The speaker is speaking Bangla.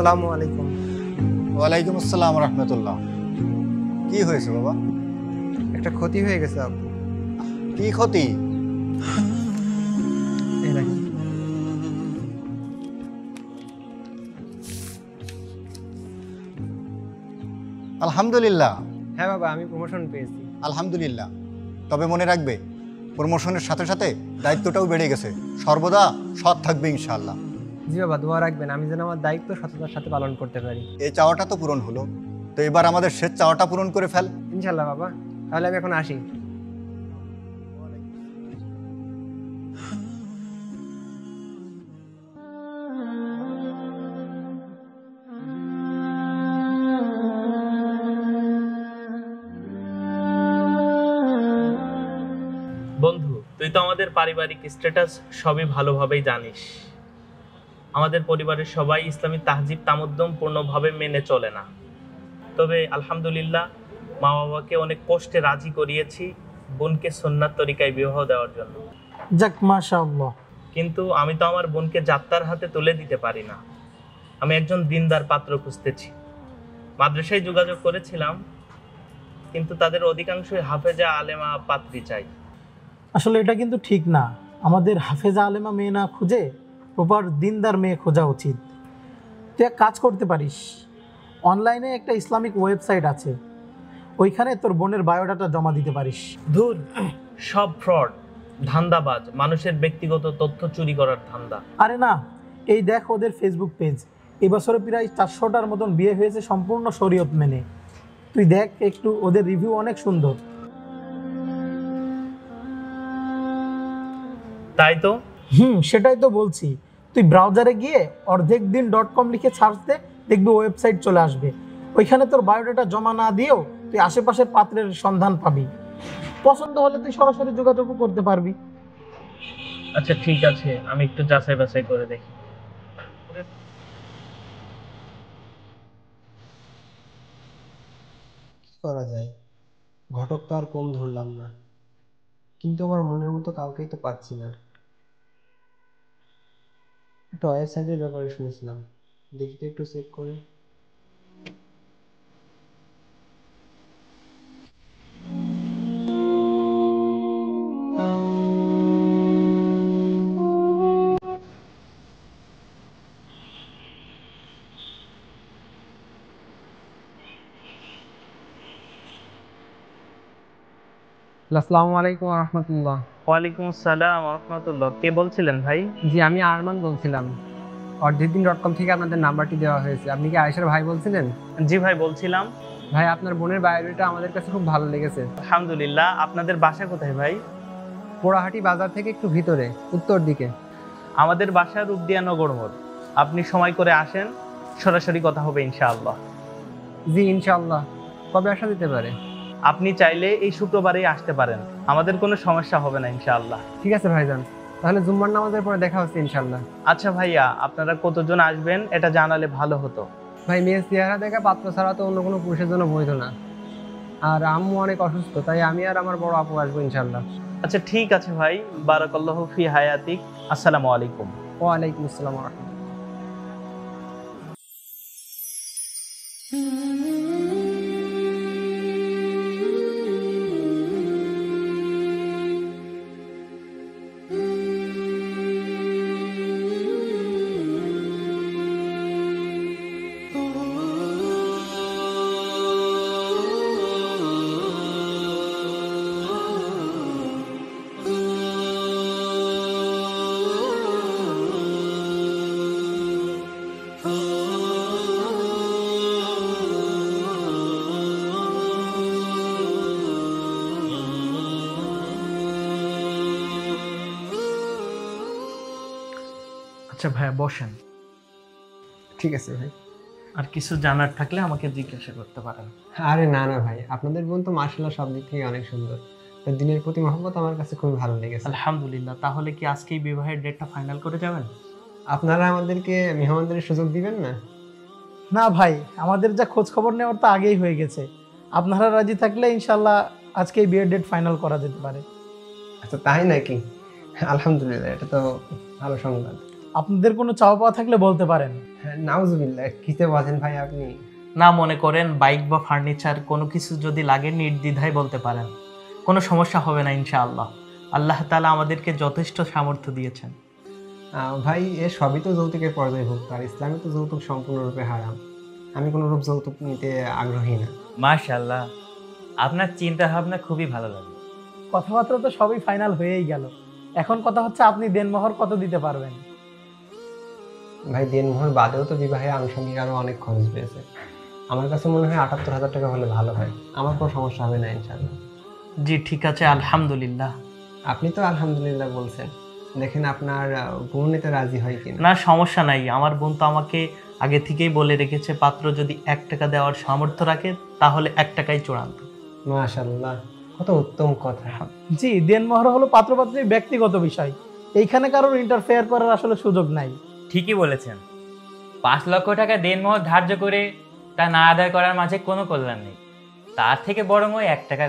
আসসালামু আলাইকুম। ওয়ালাইকুম আসসালাম রহমতুল্লাহ। কি হয়েছে বাবা? একটা ক্ষতি হয়ে গেছে আব্বু। কি ক্ষতি? এই দেখেন। আলহামদুলিল্লাহ। হ্যাঁ বাবা, আমি প্রমোশন পেয়েছি। আলহামদুলিল্লাহ। তবে মনে রাখবে, প্রমোশনের সাথে সাথে দায়িত্বটাও বেড়ে গেছে। সর্বদা সৎ থাকবে ইনশাআল্লাহ। জি বাবা, দোয়া রাখবেন আমি যেন আমার দায়িত্ব সততার সাথে পালন করতে পারি। এই চাওয়াটা তো পূরণ হলো, তো এবার আমাদের শেষ চাওয়াটা পূরণ করে ফেল। ইনশাল্লাহ বাবা, তাহলে আমি এখন আসি। বন্ধু, তুই তো আমাদের পারিবারিক স্ট্যাটাস সবই ভালোভাবেই জানিস। আমাদের পরিবারের সবাই ইসলামী তাহজিব তামুদ্দুম পূর্ণভাবে মেনে চলে না। তবে আলহামদুলিল্লাহ, মা বাবাকে অনেক কষ্টে রাজি করিয়েছি বোনকে সুন্নাত তরিকায় বিবাহ দেওয়ার জন্য। যাক, মাশাআল্লাহ। কিন্তু আমি তো আমার বোনকে যাত্রার হাতে তুলে দিতে পারি না। আমি একজন দিনদার পাত্র খুঁজতেছি। মাদ্রাসায় যোগাযোগ করেছিলাম, কিন্তু তাদের অধিকাংশই হাফেজা আলেমা পাত্রী চাই। আসলে এটা কিন্তু ঠিক না। আমাদের হাফেজা আলেমা মেয়ে না খুঁজে প্রপার দিনদার মেয়ে খোঁজা উচিত। তুই এক কাজ করতে পারিস, অনলাইনে একটা ইসলামিক ওয়েবসাইট আছে, ওইখানে তোর বোনের বায়োডাটা জমা দিতে পারিস। ধুর, সব ফ্রড, ধান্দাবাজ, মানুষের ব্যক্তিগত তথ্য চুরি করার ধান্দা। আরে না, এই দেখ ওদের ফেসবুক পেজ। এবছরে প্রায় 400টার মতন বিয়ে হয়েছে সম্পূর্ণ শরীয়ত মেনে। তুই দেখ একটু, ওদের রিভিউ অনেক সুন্দর। তাই তো। সেটাই তো বলছি। তুই ব্রাউজারে গিয়ে ordhekdin.com লিখে সার্চ দে, দেখবি ওয়েবসাইট চলে আসবে। ওইখানে তোর বায়োডাটা জমা না দিয়েও তুই আশেপাশের পাত্রের সন্ধান পাবি। পছন্দ হলে তুই সরাসরি যোগাযোগও করতে পারবি। আচ্ছা ঠিক আছে, আমি একটু যাচাই বাছাই করে দেখি। কি করা যায়? ঘটক তো আর কম ধরলাম না, কিন্তু আমার মনের মতো কাউকেই তো পাচ্ছি না। একটা ওয়েবসাইটের ব্যাপারে শুনেছিলাম, দেখি তো একটু চেক করে। আসসালামু আলাইকুম রহমতুল্লাহ। ওয়ালাইকুম আসসালাম রহমতুল্লাহ। কে বলছিলেন ভাই? জি, আমি আরমান বলছিলাম। ordhekdin.com থেকে আপনাদের নাম্বারটি দেওয়া হয়েছে। আপনি কি আয়েশার ভাই বলছিলেন? জি ভাই, বলছিলাম। ভাই, আপনার বোনের বায়োডাটা আমাদের কাছে খুব ভালো লেগেছে। আলহামদুলিল্লাহ। আপনাদের বাসা কোথায় ভাই? পোড়াহাটি বাজার থেকে একটু ভিতরে, উত্তর দিকে। আমাদের বাসা রূপদিয়া নগর মোড়। আপনি সময় করে আসেন, সরাসরি কথা হবে ইনশাআল্লাহ। জি ইনশাআল্লাহ। কবে আসা যেতে পারে? আপনি চাইলে এই শুক্রবারেই আসতে পারেন, আমাদের কোনো সমস্যা হবে না ইনশাআল্লাহ। ঠিক আছে ভাইজান, তাহলে জুম্মার নামাজের পরে দেখা হচ্ছে ইনশাআল্লাহ। আচ্ছা ভাইয়া, আপনারা কতজন আসবেন এটা জানালে ভালো হতো। ভাই, মেয়ের চেহারা দেখা পাত্র ছাড়া তো অন্য কোনো পুরুষের জন্য বৈধ না। আর আম্মু অনেক অসুস্থ, তাই আমি আর আমার বড় আপু আসবো ইনশাআল্লাহ। আচ্ছা ঠিক আছে ভাই, বারাকাল্লাহু ফি হায়াতিক। আসসালামু আলাইকুম। ওয়ালাইকুম আসসালাম ওয়া রাহমাতুল্লাহ। আচ্ছা ভাইয়া, বসেন। ঠিক আছে ভাই। আর কিছু জানার থাকলে আমাকে জিজ্ঞাসা করতে পারেন। আরে না না ভাই, আপনাদের বোন তো মাশাআল্লাহ সব দিক থেকে অনেক সুন্দর। তার দিনের প্রতি মহব্বত আমার কাছে খুবই ভালো লেগেছে। আলহামদুলিল্লাহ। তাহলে কি আজকেই বিবাহের ডেটটা ফাইনাল করে যাবেন? আপনারা আমাদেরকে মেহমানদের সুযোগ দিবেন না? না ভাই, আমাদের যা খোঁজ খবর নেওয়ার তো আগেই হয়ে গেছে। আপনারা রাজি থাকলে ইনশাল্লাহ আজকেই বিয়ের ডেট ফাইনাল করা যেতে পারে। আচ্ছা তাই নাকি? আলহামদুলিল্লাহ, এটা তো ভালো সংবাদ। আপনাদের কোনো চাওয়া পাওয়া থাকলে বলতে পারেন। হ্যাঁ, নাউজুবিল্লাহ, কিতে বলেন ভাই আপনি? না মনে করেন বাইক বা ফার্নিচার কোনো কিছু যদি লাগে নির্দ্বিধায় বলতে পারেন, কোনো সমস্যা হবে না ইনশাআল্লাহ। আল্লাহ তাআলা আমাদেরকে যথেষ্ট সামর্থ্য দিয়েছেন। ভাই, এ সবই তো যৌতুকের পর্যায়ভুক্ত, আর ইসলামে তো যৌতুক সম্পূর্ণরূপে হারাম। আমি কোনো রূপ যৌতুক নিতে আগ্রহী না। মাশাআল্লাহ, আপনার চিন্তা ভাবনা খুবই ভালো লাগলো। কথাবার্তা তো সবই ফাইনাল হয়েই গেল, এখন কথা হচ্ছে আপনি দেনমোহর কত দিতে পারবেন? ভাই, দেনমোহর বাদেও তো বিবাহে আনুষঙ্গিক আরও অনেক খরচ পেয়েছে। আমার কাছে মনে হয় ৭৮,০০০ টাকা হলে ভালো হয়। আমার কোনো সমস্যা হবে না ইনশাআল্লাহ। জি ঠিক আছে, আলহামদুলিল্লাহ। আপনি তো আলহামদুলিল্লাহ বলছেন, দেখেন আপনার বোন এতে রাজি হয় কিনা। না সমস্যা নাই, আমার বোন তো আমাকে আগে থেকেই বলে রেখেছে পাত্র যদি ১ টাকা দেওয়ার সামর্থ্য রাখে তাহলে ১ টাকাই চূড়ান্ত। মাশাআল্লাহ, কত উত্তম কথা। জি, দেনমোহর হলো পাত্রপাত্রীর ব্যক্তিগত বিষয়, এইখানে কারোর ইন্টারফেয়ার করার আসলে সুযোগ নাই। ঠিকই বলেছেন, ৫ লক্ষ টাকা দেনমোহর ধার্য করে তা না আদায় করার মাঝে কোনো কল্যাণ নেই, তার থেকে বরং ওই ১ টাকা